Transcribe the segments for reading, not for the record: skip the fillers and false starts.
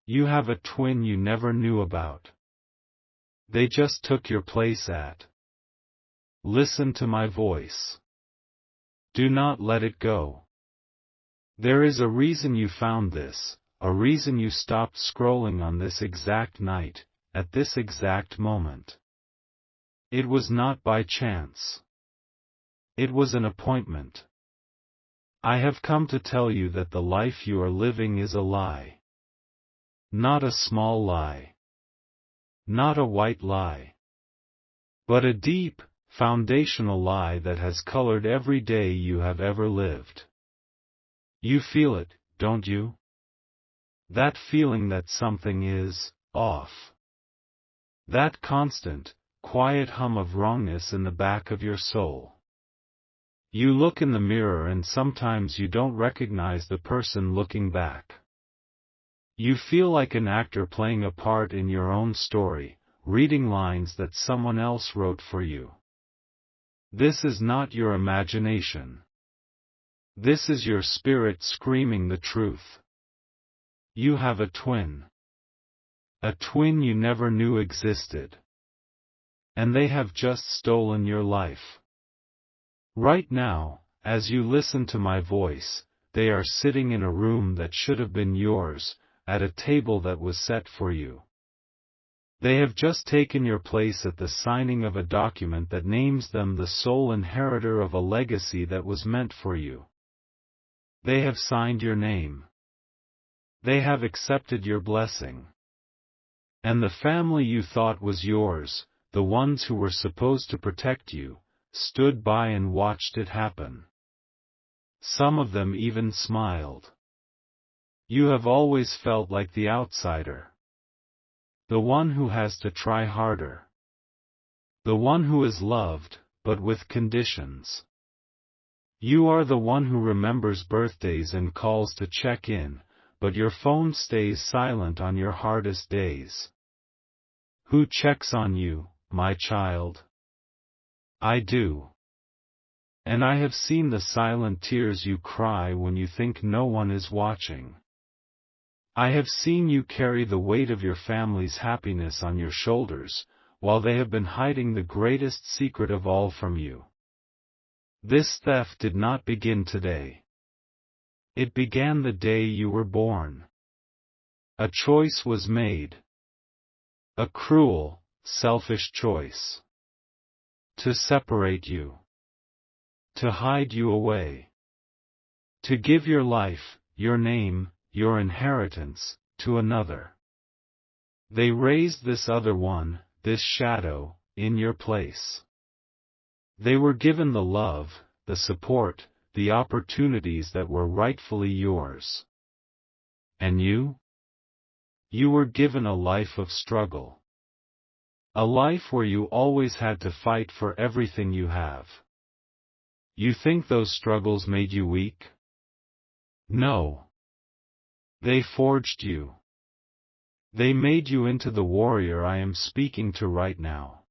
You have a twin you never knew about. They just took your place at. Listen to my voice. Do not let it go. There is a reason you found this, a reason you stopped scrolling on this exact night, at this exact moment. It was not by chance. It was an appointment. I have come to tell you that the life you are living is a lie. Not a small lie. Not a white lie. But a deep, foundational lie that has colored every day you have ever lived. You feel it, don't you? That feeling that something is off. That constant, quiet hum of wrongness in the back of your soul. You look in the mirror and sometimes you don't recognize the person looking back. You feel like an actor playing a part in your own story, reading lines that someone else wrote for you. This is not your imagination. This is your spirit screaming the truth. You have a twin. A twin you never knew existed. And they have just stolen your life. Right now, as you listen to my voice, they are sitting in a room that should have been yours, at a table that was set for you. They have just taken your place at the signing of a document that names them the sole inheritor of a legacy that was meant for you. They have signed your name. They have accepted your blessing. And the family you thought was yours, the ones who were supposed to protect you, stood by and watched it happen. Some of them even smiled. You have always felt like the outsider. The one who has to try harder. The one who is loved, but with conditions. You are the one who remembers birthdays and calls to check in, but your phone stays silent on your hardest days. Who checks on you, my child? I do. And I have seen the silent tears you cry when you think no one is watching. I have seen you carry the weight of your family's happiness on your shoulders, while they have been hiding the greatest secret of all from you. This theft did not begin today. It began the day you were born. A choice was made. A cruel, selfish choice. To separate you. To hide you away. To give your life, your name, your inheritance, to another. They raised this other one, this shadow, in your place. They were given the love, the support, the opportunities that were rightfully yours. And you? You were given a life of struggle. A life where you always had to fight for everything you have. You think those struggles made you weak? No. They forged you. They made you into the warrior I am speaking to right now.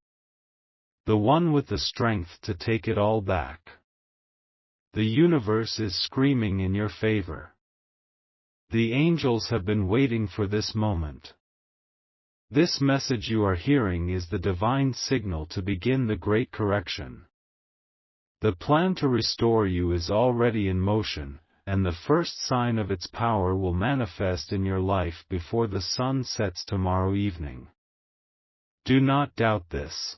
The one with the strength to take it all back. The universe is screaming in your favor. The angels have been waiting for this moment. This message you are hearing is the divine signal to begin the great correction. The plan to restore you is already in motion, and the first sign of its power will manifest in your life before the sun sets tomorrow evening. Do not doubt this.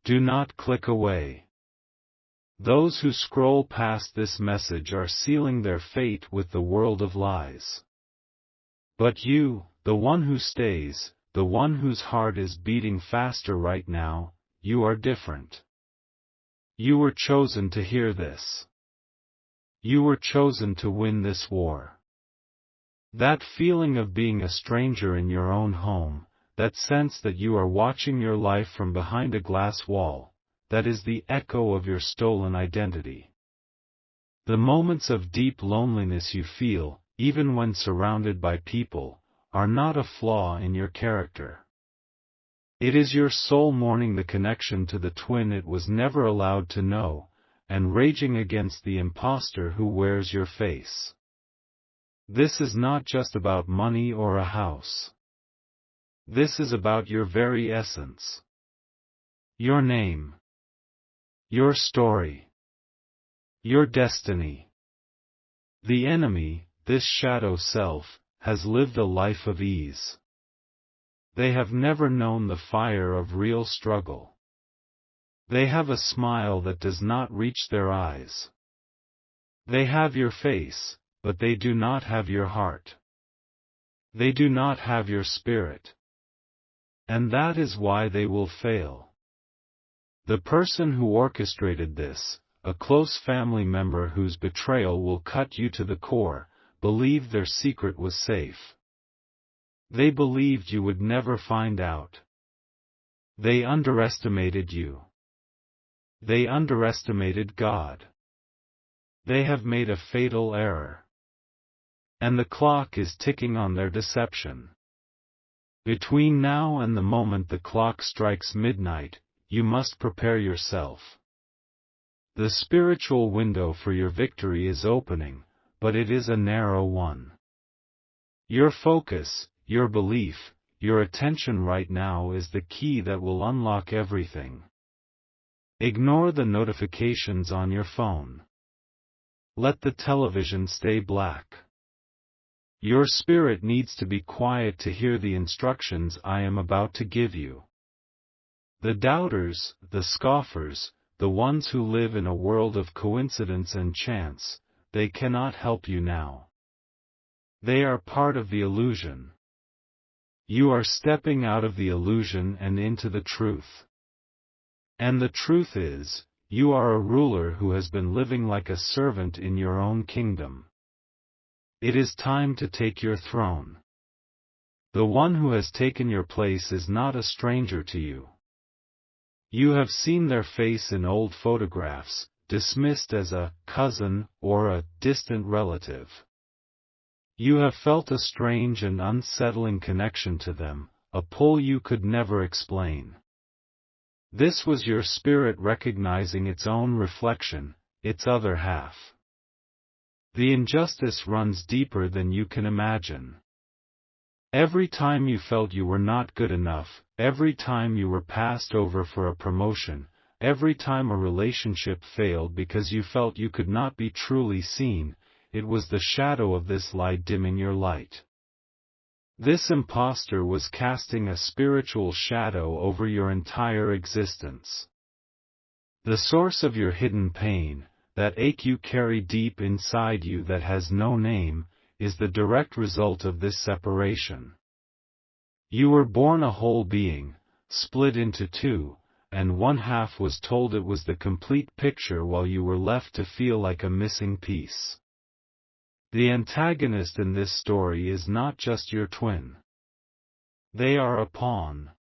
Do not click away. Those who scroll past this message are sealing their fate with the world of lies. But you, the one who stays, the one whose heart is beating faster right now, you are different. You were chosen to hear this. You were chosen to win this war. That feeling of being a stranger in your own home, that sense that you are watching your life from behind a glass wall, that is the echo of your stolen identity. The moments of deep loneliness you feel, even when surrounded by people, are not a flaw in your character. It is your soul mourning the connection to the twin it was never allowed to know, and raging against the impostor who wears your face. This is not just about money or a house. This is about your very essence. Your name. Your story. Your destiny. The enemy, this shadow self, has lived a life of ease. They have never known the fire of real struggle. They have a smile that does not reach their eyes. They have your face, but they do not have your heart. They do not have your spirit. And that is why they will fail. The person who orchestrated this, a close family member whose betrayal will cut you to the core, believed their secret was safe. They believed you would never find out. They underestimated you. They underestimated God. They have made a fatal error. And the clock is ticking on their deception. Between now and the moment the clock strikes midnight, you must prepare yourself. The spiritual window for your victory is opening, but it is a narrow one. Your focus, your belief, your attention right now is the key that will unlock everything. Ignore the notifications on your phone. Let the television stay black. Your spirit needs to be quiet to hear the instructions I am about to give you. The doubters, the scoffers, the ones who live in a world of coincidence and chance, they cannot help you now. They are part of the illusion. You are stepping out of the illusion and into the truth. And the truth is, you are a ruler who has been living like a servant in your own kingdom. It is time to take your throne. The one who has taken your place is not a stranger to you. You have seen their face in old photographs, dismissed as a cousin or a distant relative. You have felt a strange and unsettling connection to them, a pull you could never explain. This was your spirit recognizing its own reflection, its other half. The injustice runs deeper than you can imagine. Every time you felt you were not good enough, every time you were passed over for a promotion, every time a relationship failed because you felt you could not be truly seen, it was the shadow of this lie dimming your light. This impostor was casting a spiritual shadow over your entire existence. The source of your hidden pain, that ache you carry deep inside you that has no name, is the direct result of this separation. You were born a whole being, split into two, and one half was told it was the complete picture while you were left to feel like a missing piece. The antagonist in this story is not just your twin. They are a pawn.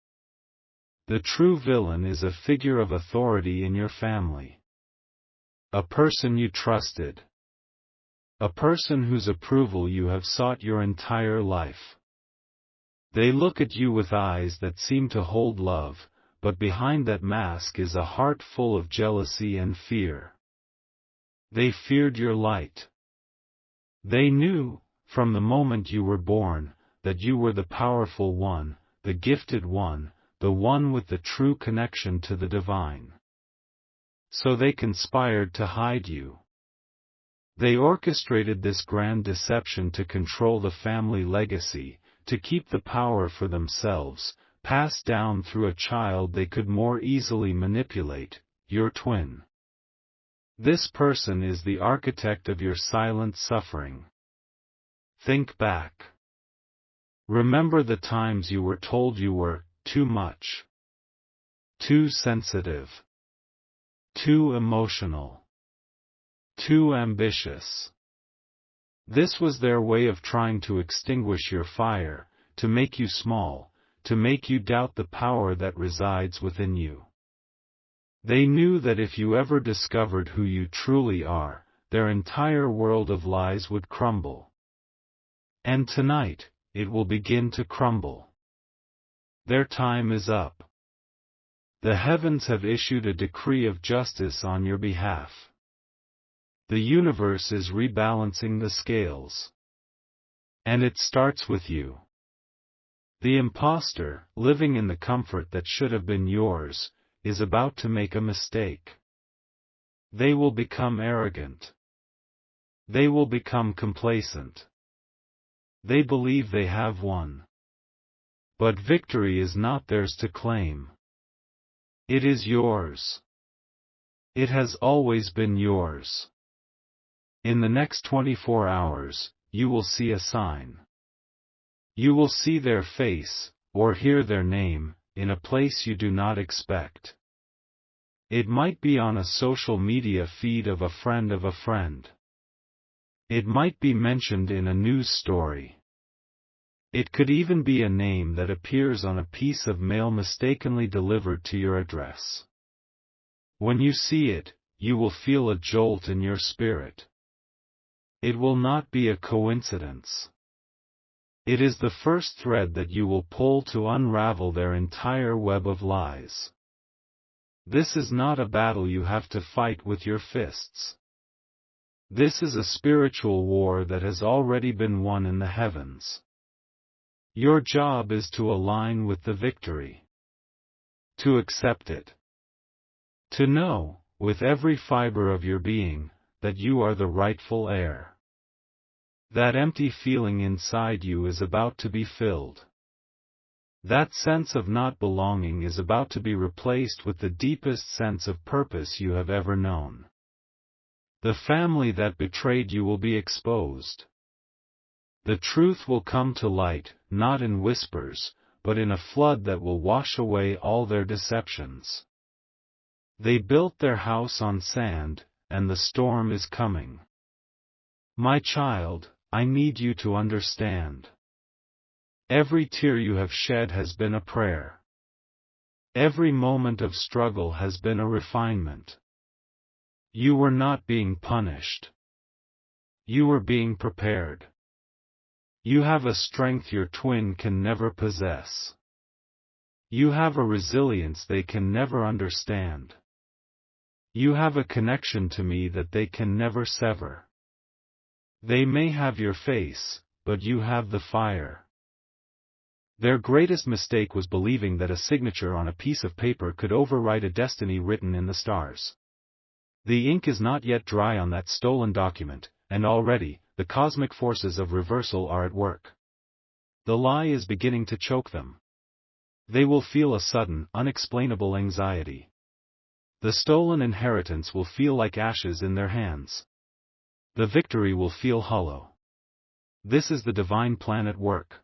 The true villain is a figure of authority in your family. A person you trusted. A person whose approval you have sought your entire life. They look at you with eyes that seem to hold love, but behind that mask is a heart full of jealousy and fear. They feared your light. They knew, from the moment you were born, that you were the powerful one, the gifted one, the one with the true connection to the divine. So they conspired to hide you. They orchestrated this grand deception to control the family legacy, to keep the power for themselves, passed down through a child they could more easily manipulate, your twin. This person is the architect of your silent suffering. Think back. Remember the times you were told you were too much, too sensitive, too emotional, too ambitious. This was their way of trying to extinguish your fire, to make you small, to make you doubt the power that resides within you. They knew that if you ever discovered who you truly are, their entire world of lies would crumble. And tonight, it will begin to crumble. Their time is up. The heavens have issued a decree of justice on your behalf. The universe is rebalancing the scales. And it starts with you. The imposter, living in the comfort that should have been yours, is about to make a mistake. They will become arrogant. They will become complacent. They believe they have won. But victory is not theirs to claim. It is yours. It has always been yours. In the next 24 hours, you will see a sign. You will see their face, or hear their name, in a place you do not expect. It might be on a social media feed of a friend of a friend. It might be mentioned in a news story. It could even be a name that appears on a piece of mail mistakenly delivered to your address. When you see it, you will feel a jolt in your spirit. It will not be a coincidence. It is the first thread that you will pull to unravel their entire web of lies. This is not a battle you have to fight with your fists. This is a spiritual war that has already been won in the heavens. Your job is to align with the victory. To accept it. To know, with every fiber of your being, that you are the rightful heir. That empty feeling inside you is about to be filled. That sense of not belonging is about to be replaced with the deepest sense of purpose you have ever known. The family that betrayed you will be exposed. The truth will come to light, not in whispers, but in a flood that will wash away all their deceptions. They built their house on sand, and the storm is coming. My child, I need you to understand. Every tear you have shed has been a prayer. Every moment of struggle has been a refinement. You were not being punished. You were being prepared. You have a strength your twin can never possess. You have a resilience they can never understand. You have a connection to me that they can never sever. They may have your face, but you have the fire. Their greatest mistake was believing that a signature on a piece of paper could overwrite a destiny written in the stars. The ink is not yet dry on that stolen document, and already, the cosmic forces of reversal are at work. The lie is beginning to choke them. They will feel a sudden, unexplainable anxiety. The stolen inheritance will feel like ashes in their hands. The victory will feel hollow. This is the divine plan at work.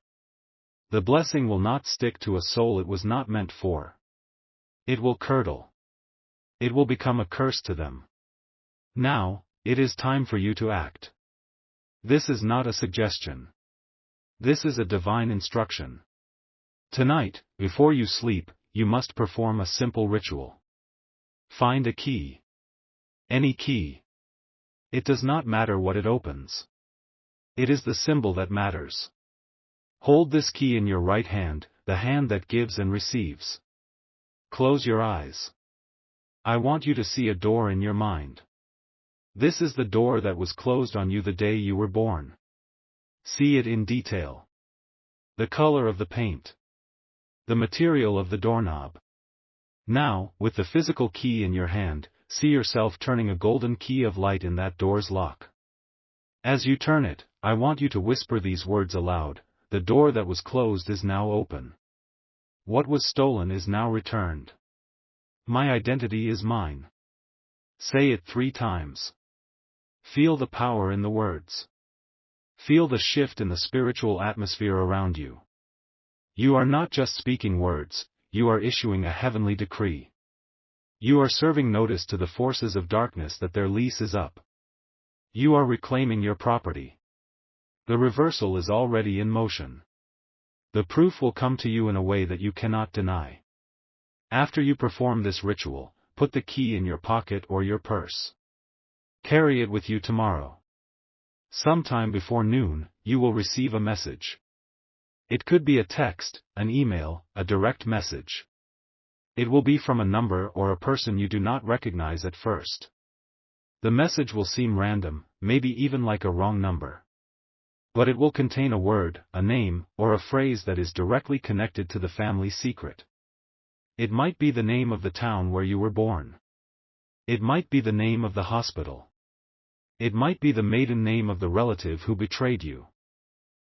The blessing will not stick to a soul it was not meant for. It will curdle. It will become a curse to them. Now, it is time for you to act. This is not a suggestion. This is a divine instruction. Tonight, before you sleep, you must perform a simple ritual. Find a key. Any key. It does not matter what it opens. It is the symbol that matters. Hold this key in your right hand, the hand that gives and receives. Close your eyes. I want you to see a door in your mind. This is the door that was closed on you the day you were born. See it in detail. The color of the paint. The material of the doorknob. Now, with the physical key in your hand, see yourself turning a golden key of light in that door's lock. As you turn it, I want you to whisper these words aloud: the door that was closed is now open. What was stolen is now returned. My identity is mine. Say it 3 times. Feel the power in the words. Feel the shift in the spiritual atmosphere around you. You are not just speaking words, you are issuing a heavenly decree. You are serving notice to the forces of darkness that their lease is up. You are reclaiming your property. The reversal is already in motion. The proof will come to you in a way that you cannot deny. After you perform this ritual, put the key in your pocket or your purse. Carry it with you tomorrow. Sometime before noon, you will receive a message. It could be a text, an email, a direct message. It will be from a number or a person you do not recognize at first. The message will seem random, maybe even like a wrong number. But it will contain a word, a name, or a phrase that is directly connected to the family secret. It might be the name of the town where you were born. It might be the name of the hospital. It might be the maiden name of the relative who betrayed you.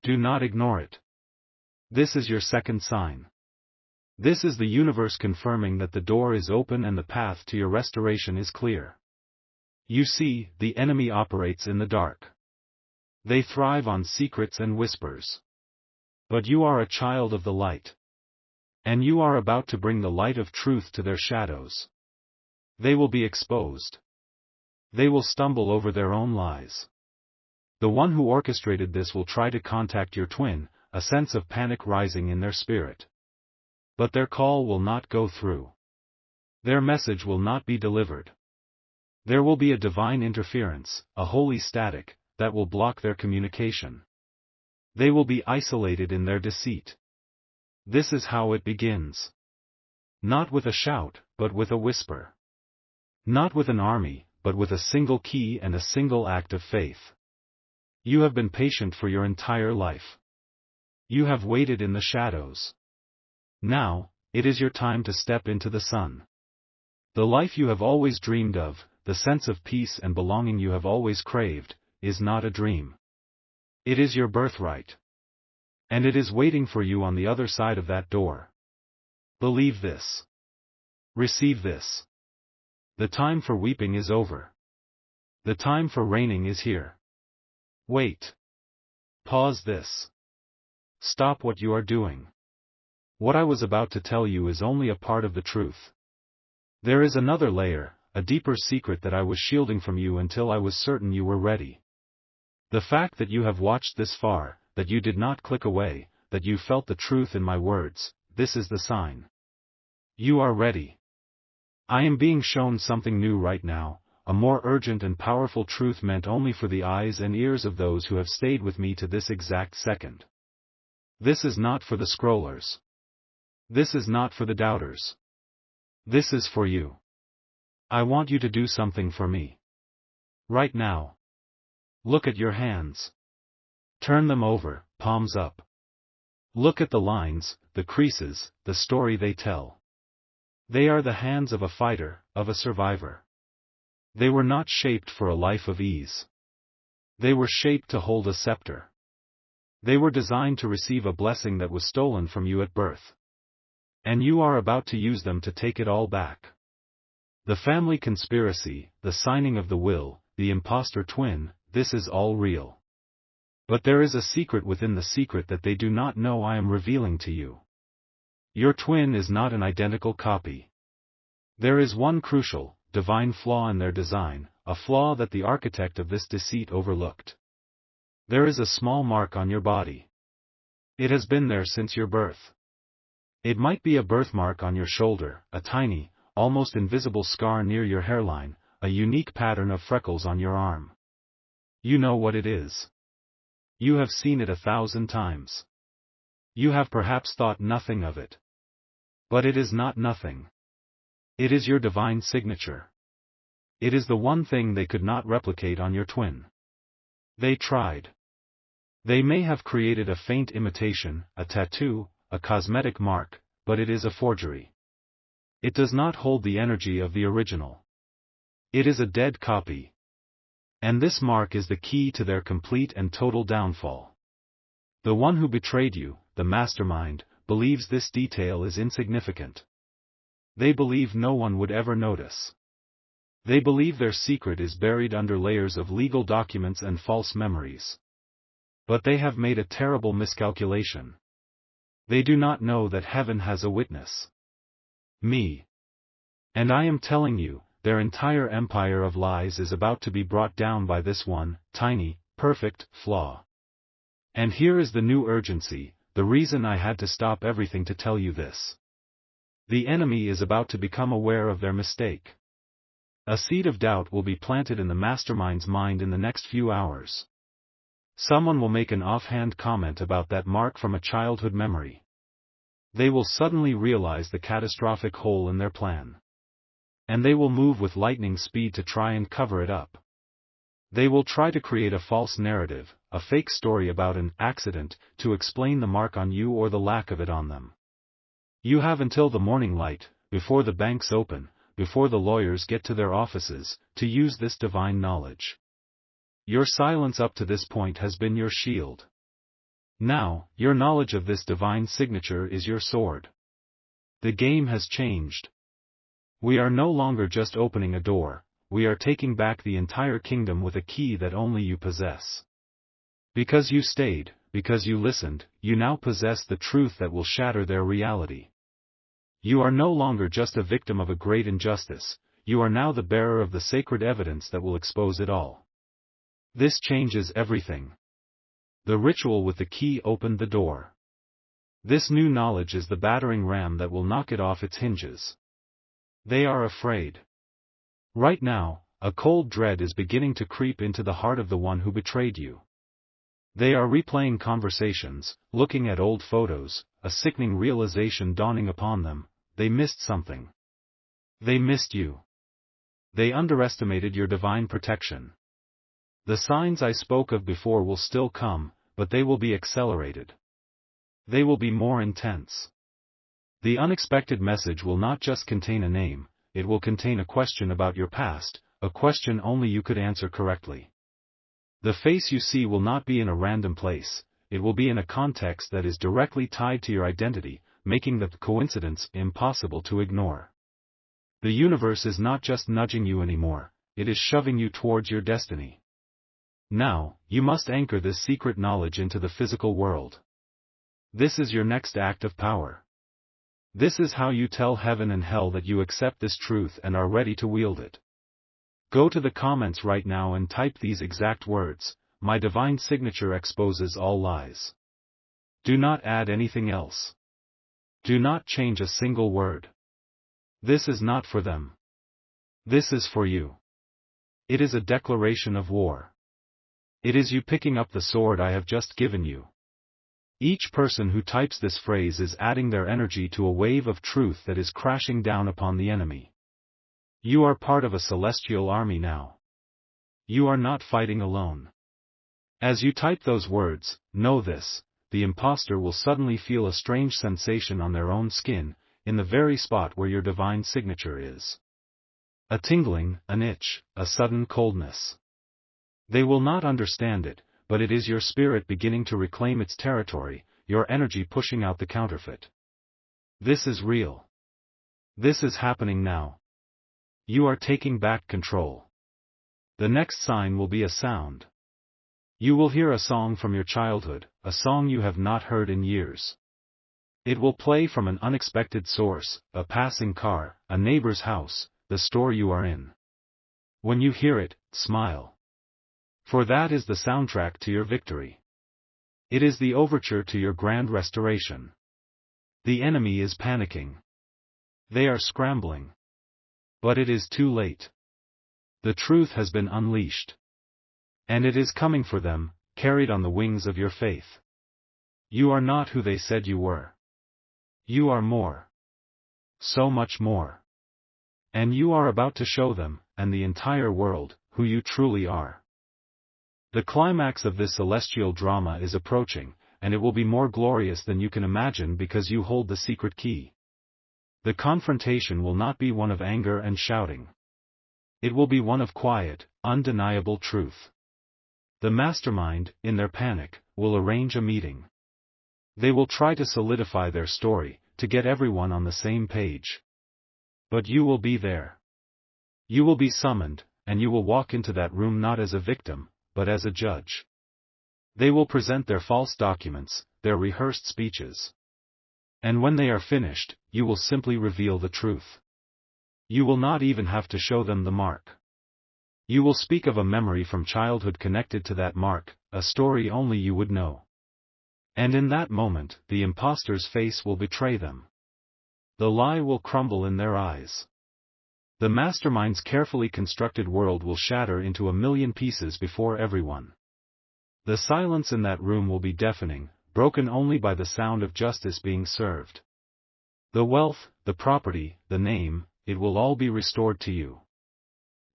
Do not ignore it. This is your second sign. This is the universe confirming that the door is open and the path to your restoration is clear. You see, the enemy operates in the dark. They thrive on secrets and whispers. But you are a child of the light. And you are about to bring the light of truth to their shadows. They will be exposed. They will stumble over their own lies. The one who orchestrated this will try to contact your twin, a sense of panic rising in their spirit. But their call will not go through. Their message will not be delivered. There will be a divine interference, a holy static, that will block their communication. They will be isolated in their deceit. This is how it begins. Not with a shout, but with a whisper. Not with an army, but with a single key and a single act of faith. You have been patient for your entire life. You have waited in the shadows. Now, it is your time to step into the sun. The life you have always dreamed of, the sense of peace and belonging you have always craved, is not a dream. It is your birthright. And it is waiting for you on the other side of that door. Believe this. Receive this. The time for weeping is over. The time for reigning is here. Wait. Pause this. Stop what you are doing. What I was about to tell you is only a part of the truth. There is another layer, a deeper secret that I was shielding from you until I was certain you were ready. The fact that you have watched this far, that you did not click away, that you felt the truth in my words, this is the sign. You are ready. I am being shown something new right now, a more urgent and powerful truth meant only for the eyes and ears of those who have stayed with me to this exact second. This is not for the scrollers. This is not for the doubters. This is for you. I want you to do something for me. Right now. Look at your hands. Turn them over, palms up. Look at the lines, the creases, the story they tell. They are the hands of a fighter, of a survivor. They were not shaped for a life of ease. They were shaped to hold a scepter. They were designed to receive a blessing that was stolen from you at birth. And you are about to use them to take it all back. The family conspiracy, the signing of the will, the imposter twin, this is all real. But there is a secret within the secret that they do not know I am revealing to you. Your twin is not an identical copy. There is one crucial, divine flaw in their design, a flaw that the architect of this deceit overlooked. There is a small mark on your body. It has been there since your birth. It might be a birthmark on your shoulder, a tiny, almost invisible scar near your hairline, a unique pattern of freckles on your arm. You know what it is. You have seen it 1,000 times. You have perhaps thought nothing of it. But it is not nothing. It is your divine signature. It is the one thing they could not replicate on your twin. They tried. They may have created a faint imitation, a tattoo, a cosmetic mark, but it is a forgery. It does not hold the energy of the original. It is a dead copy. And this mark is the key to their complete and total downfall. The one who betrayed you, the mastermind, believes this detail is insignificant. They believe no one would ever notice. They believe their secret is buried under layers of legal documents and false memories. But they have made a terrible miscalculation. They do not know that heaven has a witness. Me. And I am telling you, their entire empire of lies is about to be brought down by this one, tiny, perfect, flaw. And here is the new urgency, the reason I had to stop everything to tell you this. The enemy is about to become aware of their mistake. A seed of doubt will be planted in the mastermind's mind in the next few hours. Someone will make an offhand comment about that mark from a childhood memory. They will suddenly realize the catastrophic hole in their plan. And they will move with lightning speed to try and cover it up. They will try to create a false narrative, a fake story about an accident, to explain the mark on you or the lack of it on them. You have until the morning light, before the banks open, before the lawyers get to their offices, to use this divine knowledge. Your silence up to this point has been your shield. Now, your knowledge of this divine signature is your sword. The game has changed. We are no longer just opening a door, we are taking back the entire kingdom with a key that only you possess. Because you stayed, because you listened, you now possess the truth that will shatter their reality. You are no longer just a victim of a great injustice, you are now the bearer of the sacred evidence that will expose it all. This changes everything. The ritual with the key opened the door. This new knowledge is the battering ram that will knock it off its hinges. They are afraid. Right now, a cold dread is beginning to creep into the heart of the one who betrayed you. They are replaying conversations, looking at old photos, a sickening realization dawning upon them: they missed something. They missed you. They underestimated your divine protection. The signs I spoke of before will still come, but they will be accelerated. They will be more intense. The unexpected message will not just contain a name, it will contain a question about your past, a question only you could answer correctly. The face you see will not be in a random place, it will be in a context that is directly tied to your identity, making the coincidence impossible to ignore. The universe is not just nudging you anymore, it is shoving you towards your destiny. Now, you must anchor this secret knowledge into the physical world. This is your next act of power. This is how you tell heaven and hell that you accept this truth and are ready to wield it. Go to the comments right now and type these exact words: "My divine signature exposes all lies." Do not add anything else. Do not change a single word. This is not for them. This is for you. It is a declaration of war. It is you picking up the sword I have just given you. Each person who types this phrase is adding their energy to a wave of truth that is crashing down upon the enemy. You are part of a celestial army now. You are not fighting alone. As you type those words, know this: the imposter will suddenly feel a strange sensation on their own skin, in the very spot where your divine signature is. A tingling, an itch, a sudden coldness. They will not understand it, but it is your spirit beginning to reclaim its territory, your energy pushing out the counterfeit. This is real. This is happening now. You are taking back control. The next sign will be a sound. You will hear a song from your childhood, a song you have not heard in years. It will play from an unexpected source, a passing car, a neighbor's house, the store you are in. When you hear it, smile. For that is the soundtrack to your victory. It is the overture to your grand restoration. The enemy is panicking. They are scrambling. But it is too late. The truth has been unleashed. And it is coming for them, carried on the wings of your faith. You are not who they said you were. You are more. So much more. And you are about to show them, and the entire world, who you truly are. The climax of this celestial drama is approaching, and it will be more glorious than you can imagine because you hold the secret key. The confrontation will not be one of anger and shouting. It will be one of quiet, undeniable truth. The mastermind, in their panic, will arrange a meeting. They will try to solidify their story, to get everyone on the same page. But you will be there. You will be summoned, and you will walk into that room not as a victim, but as a judge. They will present their false documents, their rehearsed speeches. And when they are finished, you will simply reveal the truth. You will not even have to show them the mark. You will speak of a memory from childhood connected to that mark, a story only you would know. And in that moment, the impostor's face will betray them. The lie will crumble in their eyes. The mastermind's carefully constructed world will shatter into a million pieces before everyone. The silence in that room will be deafening, broken only by the sound of justice being served. The wealth, the property, the name, it will all be restored to you.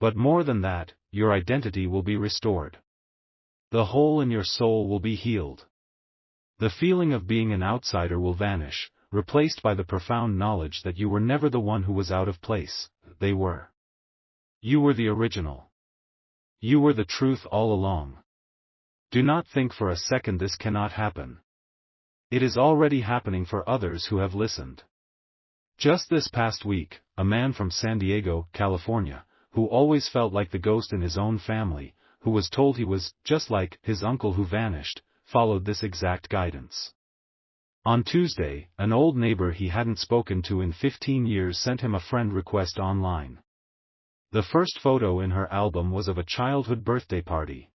But more than that, your identity will be restored. The hole in your soul will be healed. The feeling of being an outsider will vanish, replaced by the profound knowledge that you were never the one who was out of place, they were. You were the original. You were the truth all along. Do not think for a second this cannot happen. It is already happening for others who have listened. Just this past week, a man from San Diego, California, who always felt like the ghost in his own family, who was told he was just like his uncle who vanished, followed this exact guidance. On Tuesday, an old neighbor he hadn't spoken to in 15 years sent him a friend request online. The first photo in her album was of a childhood birthday party.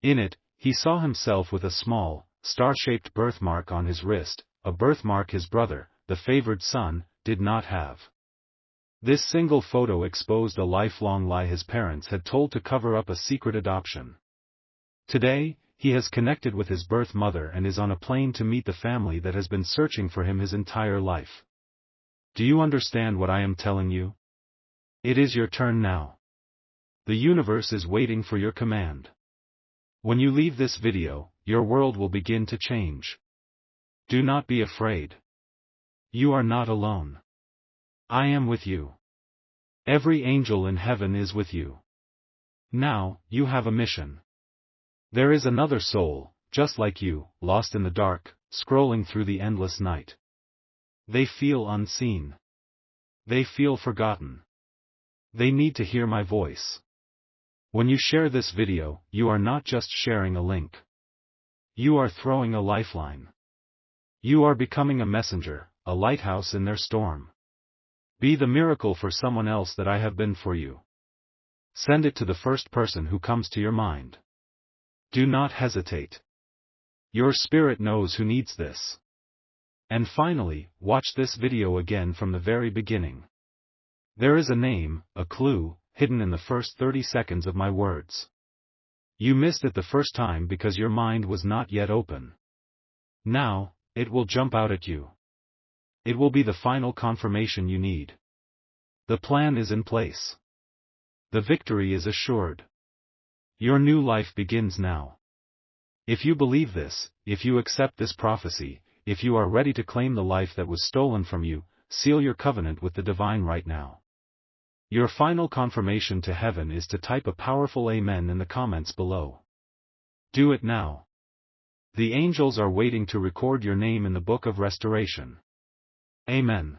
In it, he saw himself with a small, star-shaped birthmark on his wrist, a birthmark his brother, the favored son, did not have. This single photo exposed a lifelong lie his parents had told to cover up a secret adoption. Today, he has connected with his birth mother and is on a plane to meet the family that has been searching for him his entire life. Do you understand what I am telling you? It is your turn now. The universe is waiting for your command. When you leave this video, your world will begin to change. Do not be afraid. You are not alone. I am with you. Every angel in heaven is with you. Now, you have a mission. There is another soul, just like you, lost in the dark, scrolling through the endless night. They feel unseen. They feel forgotten. They need to hear my voice. When you share this video, you are not just sharing a link. You are throwing a lifeline. You are becoming a messenger, a lighthouse in their storm. Be the miracle for someone else that I have been for you. Send it to the first person who comes to your mind. Do not hesitate. Your spirit knows who needs this. And finally, watch this video again from the very beginning. There is a name, a clue, hidden in the first 30 seconds of my words. You missed it the first time because your mind was not yet open. Now, it will jump out at you. It will be the final confirmation you need. The plan is in place. The victory is assured. Your new life begins now. If you believe this, if you accept this prophecy, if you are ready to claim the life that was stolen from you, seal your covenant with the divine right now. Your final confirmation to heaven is to type a powerful Amen in the comments below. Do it now. The angels are waiting to record your name in the book of restoration. Amen.